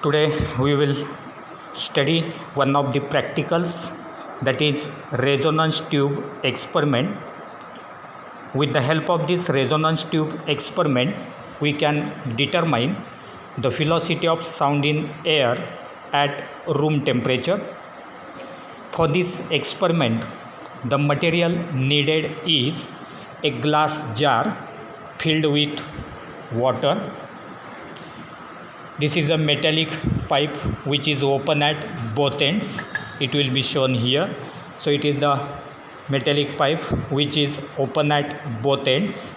Today we will study one of the practicals, that is resonance tube experiment. With the help of this resonance tube experiment, we can determine the velocity of sound in air at room temperature. For this experiment, the material needed is a glass jar filled with water. This is a metallic pipe which is open at both ends. It will be shown here. So it is the metallic pipe which is open at both ends.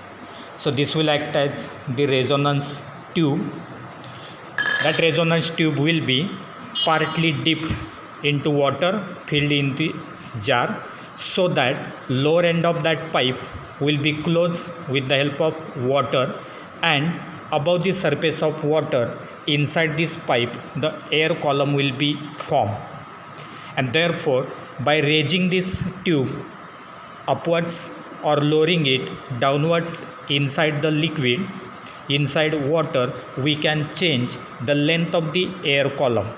So this will act as the resonance tube. That resonance tube will be partly dipped into water filled in the jar, so that lower end of that pipe will be closed with the help of water, and above the surface of water inside this pipe the air column will be formed, and therefore by raising this tube upwards or lowering it downwards inside the liquid, inside water, we can change the length of the air column.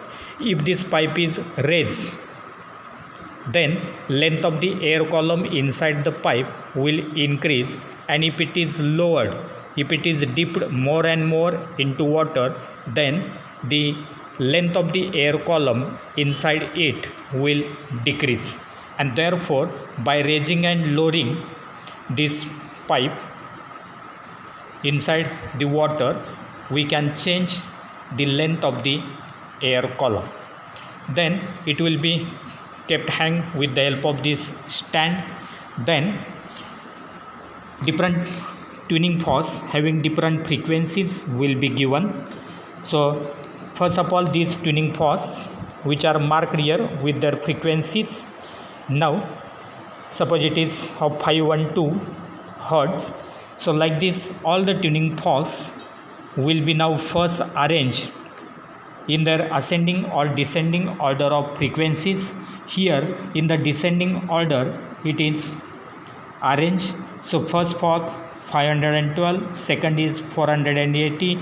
If this pipe is raised, then length of the air column inside the pipe will increase, and if it is lowered, if it is dipped more and more into water, then the length of the air column inside it will decrease, and therefore by raising and lowering this pipe inside the water, we can change the length of the air column. Then it will be kept hang with the help of this stand. Then different tuning forks having different frequencies will be given. So first of all, these tuning forks which are marked here with their frequencies. Now suppose it is of 512 hertz. So like this, all the tuning forks will be now first arranged in their ascending or descending order of frequencies. Here in the descending order it is arranged. So first fork 512, second is 480,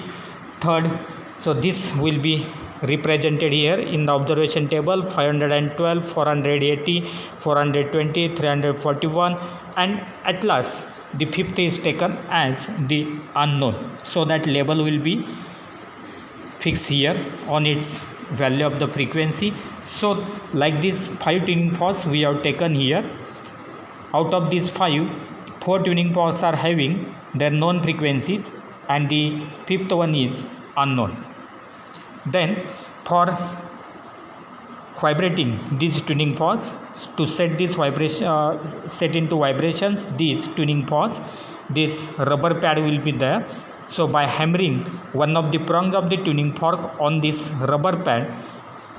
third. So this will be represented here in the observation table: 512, 480, 420, 341, and at last the fifth is taken as the unknown. So that label will be fixed here on its value of the frequency. So like this 5 tuning forks we have taken here. Out of these 5, 4 tuning forks are having their known frequencies, and the fifth one is unknown. Then for vibrating these tuning forks, to set this vibration set into vibrations these tuning forks, this rubber pad will be there. So by hammering one of the prongs of the tuning fork on this rubber pad,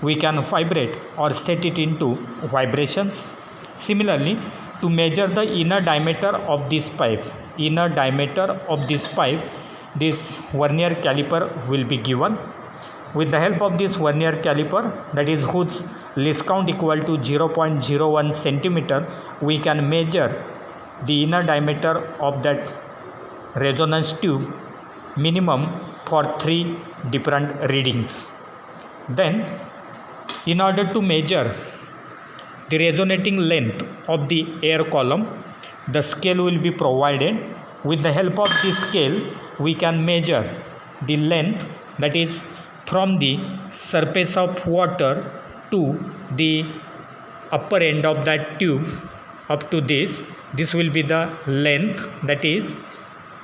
we can vibrate or set it into vibrations. Similarly, to measure the inner diameter of this pipe, this vernier caliper will be given. With the help of this vernier caliper, that is whose least count equal to 0.01 centimeter, we can measure the inner diameter of that resonance tube minimum for 3 different readings. Then in order to measure the resonating length of the air column, the scale will be provided. With the help of this scale, we can measure the length, that is from the surface of water to the upper end of that tube up to this. This will be the length, that is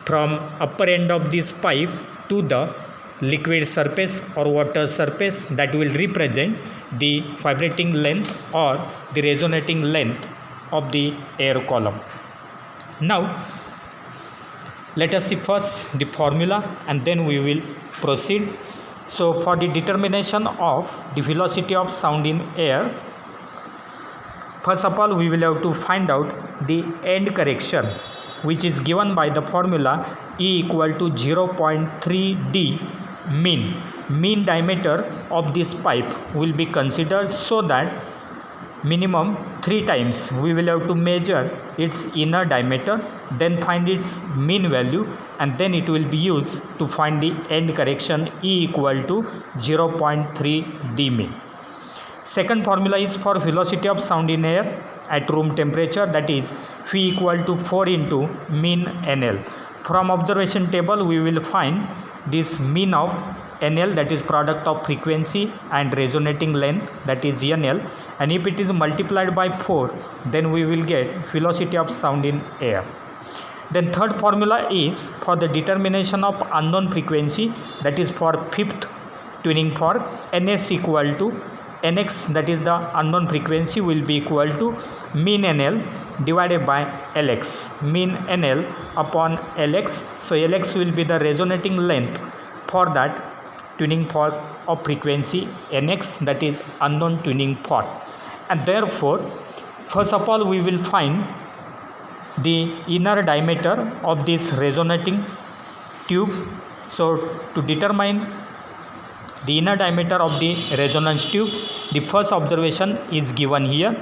from upper end of this pipe to the liquid surface or water surface. That will represent the vibrating length or the resonating length of the air column. Now let us see first the formula, and then we will proceed. So for the determination of the velocity of sound in air, first of all we will have to find out the end correction, which is given by the formula E equal to 0.3 d mean. Mean diameter of this pipe will be considered, so that minimum 3 times we will have to measure its inner diameter, then find its mean value, and then it will be used to find the end correction E equal to 0.3 d mean. Second formula is for velocity of sound in air at room temperature, that is phi equal to 4 into mean NL. From observation table we will find this mean of NL, that is product of frequency and resonating length, that is NL, and if it is multiplied by 4 then we will get velocity of sound in air. Then third formula is for the determination of unknown frequency, that is for fifth tuning fork, NS equal to Nx, that is the unknown frequency, will be equal to mean NL divided by Lx, mean NL upon Lx. So Lx will be the resonating length for that tuning fork of frequency Nx, that is unknown tuning fork. And therefore first of all we will find the inner diameter of this resonating tube. So to determine the inner diameter of the resonance tube, the first observation is given here.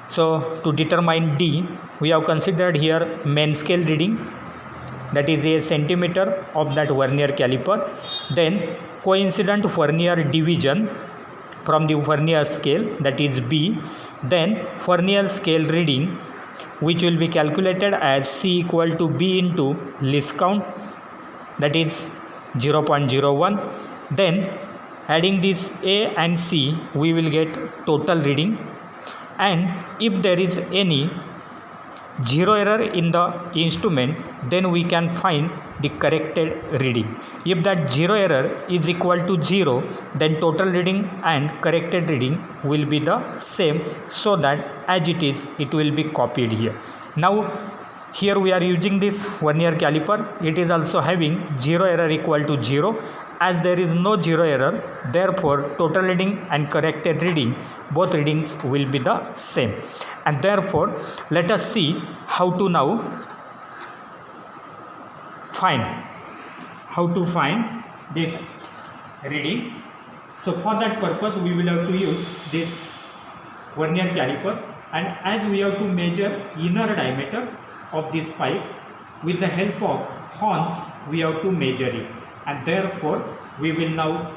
So to determine D, we have considered here main scale reading, that is a centimeter of that vernier caliper, then coincident vernier division from the vernier scale, that is B, then vernier scale reading, which will be calculated as C equal to B into least count, that is 0.01. Then adding this A and C we will get total reading, and if there is any zero error in the instrument then we can find the corrected reading. If that zero error is equal to 0 then total reading and corrected reading will be the same, so that as it is it will be copied here. Now here we are using this vernier caliper, it is also having zero error equal to 0. As there is no zero error, therefore total reading and corrected reading, both readings will be the same. And therefore let us see how to now find this reading. So for that purpose we will have to use this vernier caliper, and as we have to measure inner diameter of this pipe, with the help of horns we have to measure it, and therefore we will now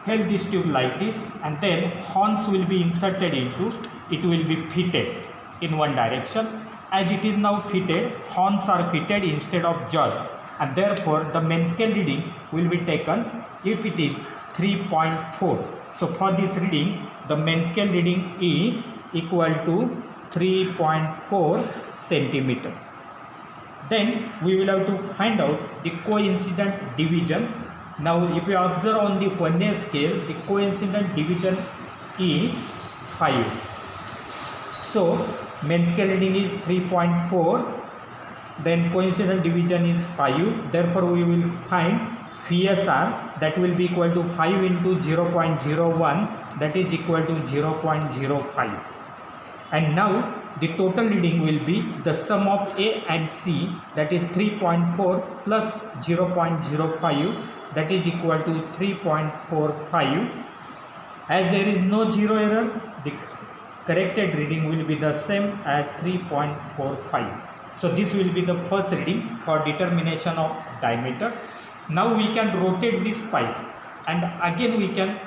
hold this tube like this, and then horns will be inserted into it, will be fitted in one direction. As it is now fitted, horns are fitted instead of jaws, and therefore the main scale reading will be taken if it is 3.4. So for this reading the main scale reading is equal to 3.4 centimeter. Then we will have to find out the coincident division. Now if you observe on the vernier scale, the coincident division is 5. So main scale reading is 3.4, then coincident division is 5. Therefore we will find PSR, that will be equal to 5 into 0.01, that is equal to 0.05. And now the total reading will be the sum of A and C, that is 3.4 plus 0.05, that is equal to 3.45. As there is no zero error, the corrected reading will be the same as 3.45. So this will be the first reading for determination of diameter. Now we can rotate this pipe, and again we can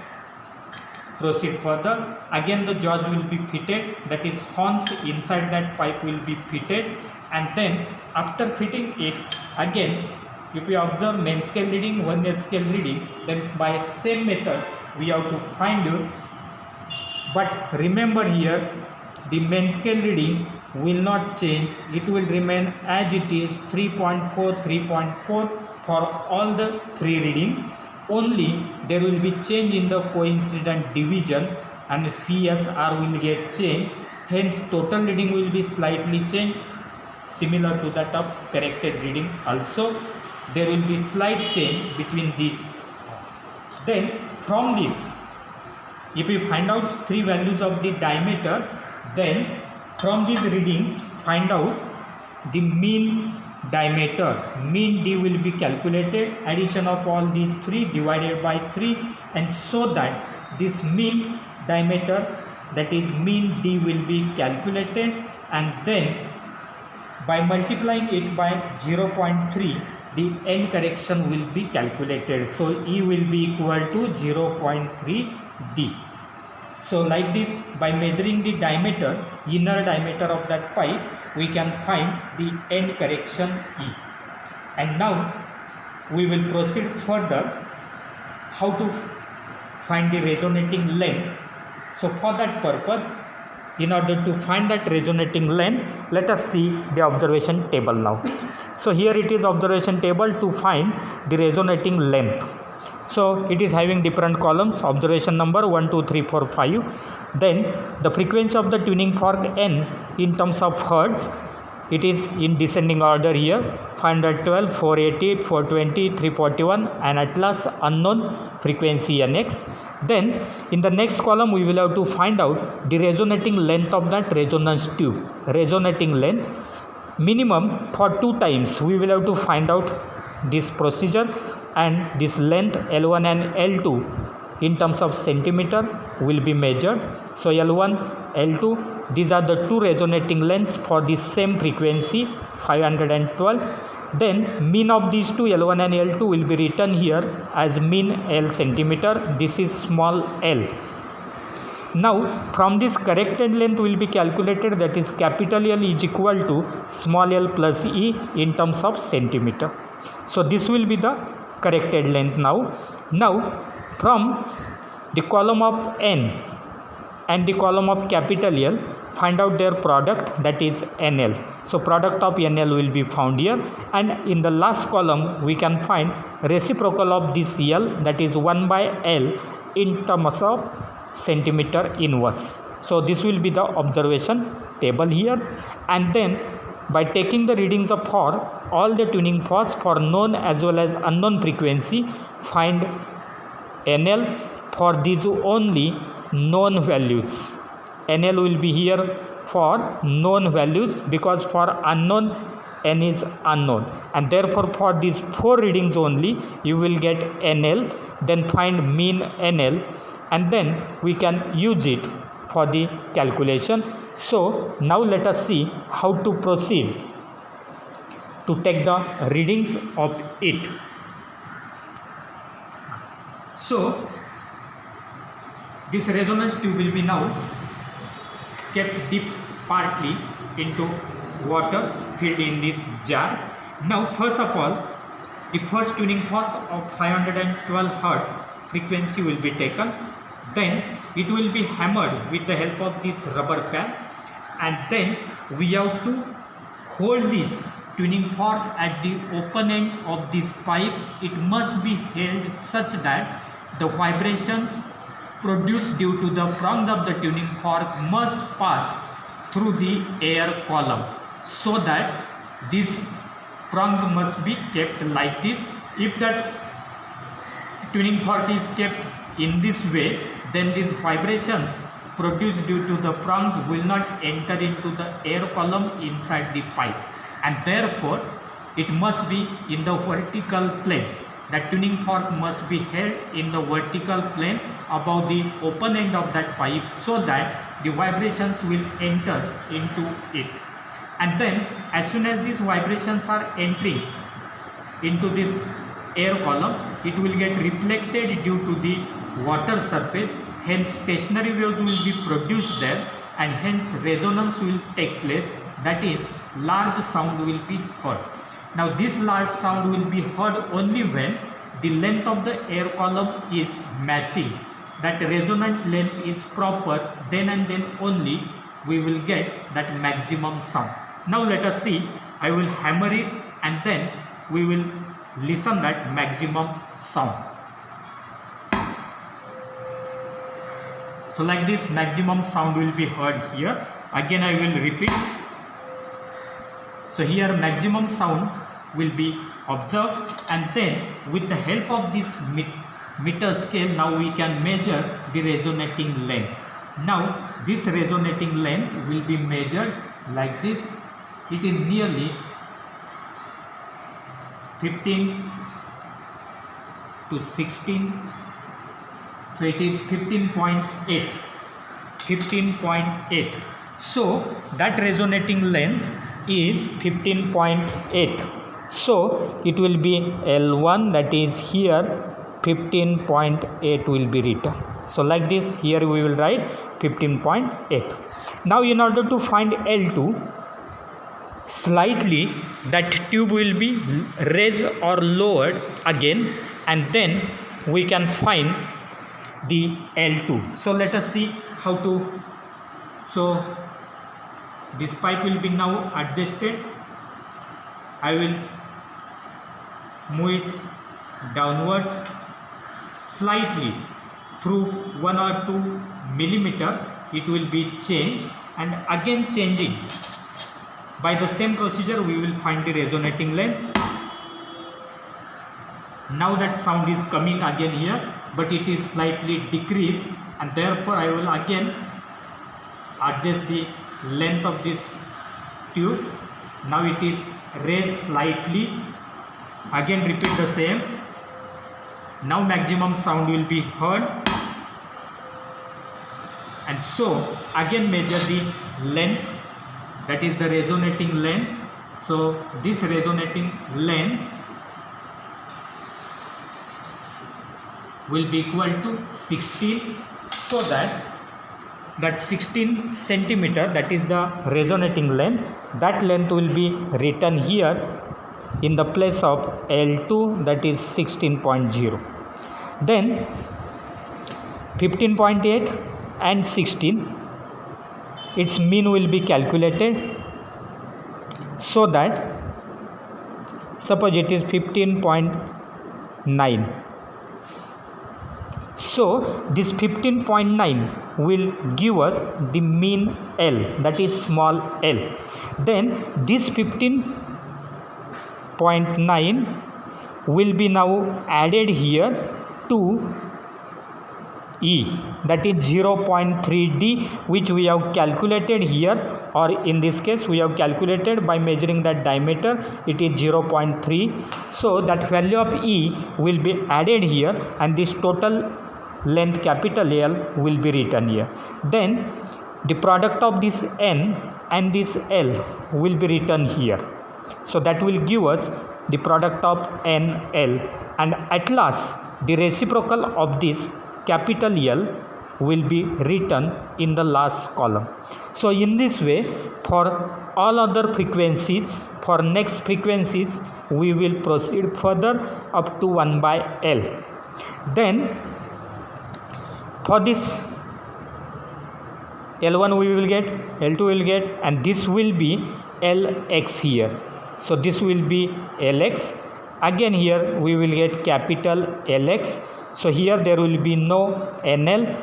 proceed further. Again the jaws will be fitted, that is horns inside that pipe will be fitted, and then after fitting it, again if we observe main scale reading, vernier scale reading, then by same method we have to find it. But remember here, the main scale reading will not change, it will remain as it is 3.4 for all the three readings. Only there will be change in the coincident division, and PSR will get changed, hence total reading will be slightly changed, similar to that of corrected reading. Also there will be slight change between these. Then from this, if we find out three values of the diameter, then from these readings find out the mean diameter. Mean D will be calculated, addition of all these three divided by 3, and so that this mean diameter that is mean D will be calculated, and then by multiplying it by 0.3 the end correction will be calculated. So E will be equal to 0.3 D. So like this, by measuring the diameter, inner diameter of that pipe, we can find the end correction E. And now we will proceed further how to find the resonating length. So for that purpose, in order to find that resonating length, let us see the observation table now. So here it is observation table to find the resonating length. So it is having different columns, observation number 1, 2, 3, 4, 5. Then the frequency of the tuning fork N in terms of hertz, it is in descending order here, 512, 480, 420, 341, and at last unknown frequency Nx. Then in the next column we will have to find out the resonating length of that resonance tube. Resonating length minimum for 2 times we will have to find out this procedure, and this length L1 and L2 in terms of centimeter will be measured. So L1, L2, these are the 2 resonating lengths for the same frequency 512. Then mean of these two L1 and L2 will be written here as mean L centimeter. This is small l. Now from this corrected length will be calculated, that is capital L is equal to small l plus E in terms of centimeter. So this will be the corrected length now. Now from the column of N and the column of capital L, find out their product, that is NL. So product of NL will be found here, and in the last column we can find reciprocal of this L, that is 1 by L in terms of centimeter inverse. So this will be the observation table here, and then by taking the readings of for all the tuning forks for known as well as unknown frequency, find NL for these only known values. NL will be here for known values, because for unknown N is unknown, and therefore for these 4 readings only you will get NL. Then find mean NL, and then we can use it for the calculation. So now let us see how to proceed to take the readings of it. So this resonance tube will be now kept deep partly into water filled in this jar. Now first of all, the first tuning fork of 512 Hz frequency will be taken. Then it will be hammered with the help of this rubber pad, and then we have to hold this tuning fork at the open end of this pipe. It must be held such that the vibrations produced due to the prongs of the tuning fork must pass through the air column, so that these prongs must be kept like this. If that tuning fork is kept in this way, then these vibrations produced due to the prongs will not enter into the air column inside the pipe, and therefore it must be in the vertical plane. That tuning fork must be held in the vertical plane above the open end of that pipe, so that the vibrations will enter into it. And then as soon as these vibrations are entering into this air column, it will get reflected due to the water surface, hence stationary waves will be produced there, and hence resonance will take place, that is large sound will be heard. Now this large sound will be heard only when the length of the air column is matching, that resonant length is proper, then and then only we will get that maximum sound. Now let us see, I will hammer it and then we will listen that maximum sound. So like this maximum sound will be heard here. Again I will repeat. So here maximum sound will be observed, and then with the help of this meter scale, now we can measure the resonating length. Now this resonating length will be measured like this. It is nearly 15 to 16. So it is 15.8. 15.8. So that resonating length is 15.8. So it will be L1, that is here 15.8 will be written. So like this, here we will write 15.8. Now in order to find L2, slightly that tube will be raised or lowered again, and then we can find the L2. So let us see how to. So this pipe will be now adjusted. I will move it downwards slightly through 1 or 2 millimeter. It will be changed, and again changing. By the same procedure we will find the resonating length. Now that sound is coming again here, but it is slightly decreased, and therefore I will again adjust the length of this tube. Now it is raised slightly, again repeat the same. Now maximum sound will be heard, and so again measure the length, that is the resonating length. So this resonating length will be equal to 16, so that 16 centimeter, that is the resonating length, that length will be written here in the place of L2, that is 16.0. Then 15.8 and 16, its mean will be calculated, so that suppose it is 15.9. So this 15.9 will give us the mean L, that is small l. Then this 15.9 will be now added here to E, that is 0.3D, which we have calculated here, or in this case we have calculated by measuring that diameter, it is 0.3. So that value of E will be added here, and this total length capital L will be written here. Then the product of this N and this L will be written here. So that will give us the product of NL, and at last the reciprocal of this capital L will be written in the last column. So in this way, for all other frequencies, for next frequencies, we will proceed further up to 1 by L. Then for this L1 we will get, L2 will get, and this will be LX here. So this will be LX. Again here we will get capital LX. So here there will be no NL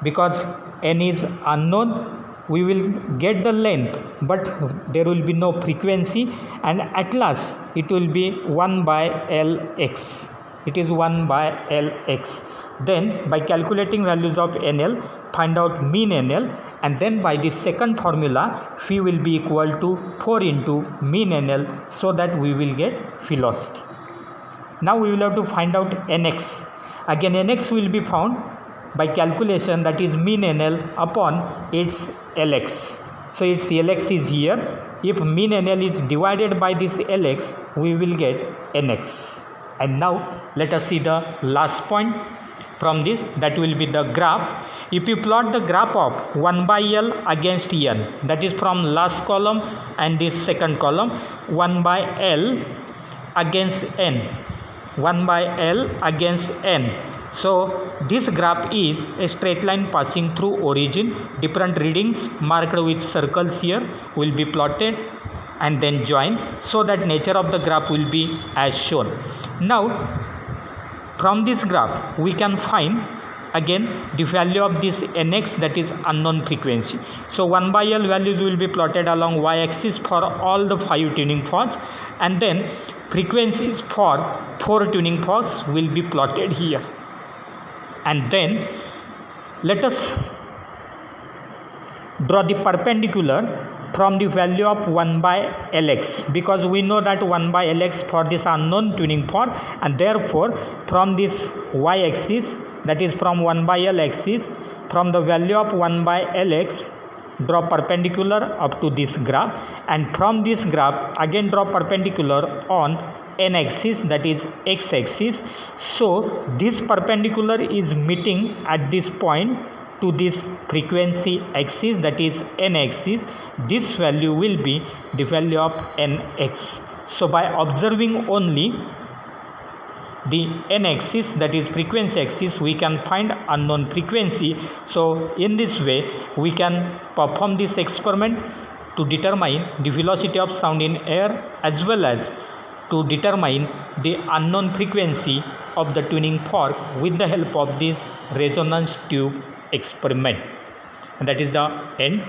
because N is unknown. We will get the length, but there will be no frequency, and at last it will be 1 by LX. It is 1 by LX. Then by calculating values of NL, find out mean NL, and then by the second formula, phi will be equal to 4 into mean NL, so that we will get velocity. Now we will have to find out NX. Again NX will be found by calculation, that is mean NL upon its LX. So its LX is here. If mean NL is divided by this LX, we will get NX. And now let us see the last point from this, that will be the graph. If you plot the graph of 1 by L against N, that is from last column and this second column, 1 by L against N, 1 by L against N. So this graph is a straight line passing through origin. Different readings marked with circles here will be plotted and then join, so that nature of the graph will be as shown. Now from this graph we can find again the value of this NX, that is unknown frequency. So 1 by L values will be plotted along y-axis for all the 5 tuning forks, and then frequencies for 4 tuning forks will be plotted here. And then let us draw the perpendicular from the value of 1 by Lx, because we know that 1 by Lx for this unknown tuning fork, and therefore from this y-axis that is from 1 by L axis. From the value of 1 by Lx, draw perpendicular up to this graph, and from this graph again draw perpendicular on n axis, that is x axis. So this perpendicular is meeting at this point to this frequency axis, that is n axis. This value will be the value of nx. So by observing only the n axis, that is frequency axis, we can find unknown frequency. So in this way we can perform this experiment to determine the velocity of sound in air, as well as to determine the unknown frequency of the tuning fork with the help of this resonance tube experiment. And that is the end.